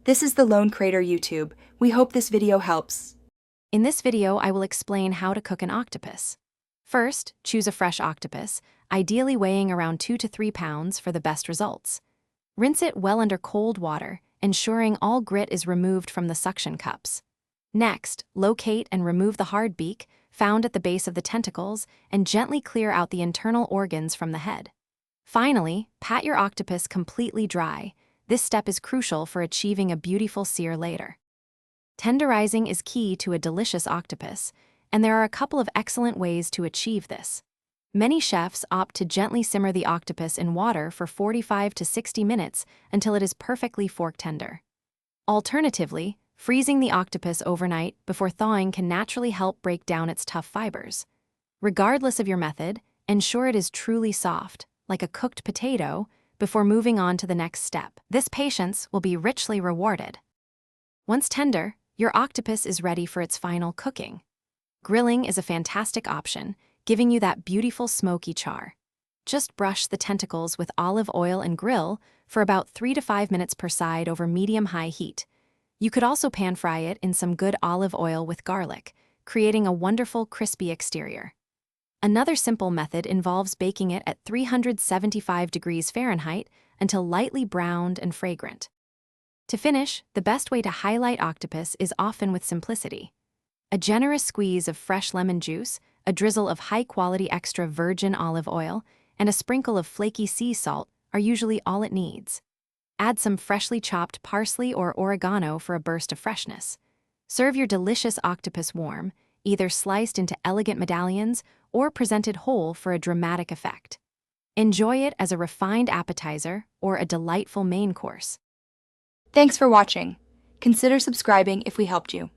This is the Lone Crater YouTube. We hope this video helps. In this video, I will explain how to cook an octopus. First, choose a fresh octopus, ideally weighing around 2 to 3 pounds for the best results. Rinse it well under cold water, ensuring all grit is removed from the suction cups. Next, locate and remove the hard beak, found at the base of the tentacles, and gently clear out the internal organs from the head. Finally, pat your octopus completely dry. This step is crucial for achieving a beautiful sear later. Tenderizing is key to a delicious octopus, and there are a couple of excellent ways to achieve this. Many chefs opt to gently simmer the octopus in water for 45 to 60 minutes until it is perfectly fork tender. Alternatively, freezing the octopus overnight before thawing can naturally help break down its tough fibers. Regardless of your method, ensure it is truly soft, like a cooked potato, before moving on to the next step. This patience will be richly rewarded. Once tender, your octopus is ready for its final cooking. Grilling is a fantastic option, giving you that beautiful smoky char. Just brush the tentacles with olive oil and grill for about 3 to 5 minutes per side over medium-high heat. You could also pan-fry it in some good olive oil with garlic, creating a wonderful crispy exterior. Another simple method involves baking it at 375 degrees Fahrenheit until lightly browned and fragrant. To finish, the best way to highlight octopus is often with simplicity. A generous squeeze of fresh lemon juice, a drizzle of high-quality extra virgin olive oil, and a sprinkle of flaky sea salt are usually all it needs. Add some freshly chopped parsley or oregano for a burst of freshness. Serve your delicious octopus warm, either sliced into elegant medallions or presented whole for a dramatic effect. Enjoy it as a refined appetizer or a delightful main course. Thanks for watching. Consider subscribing if we helped you.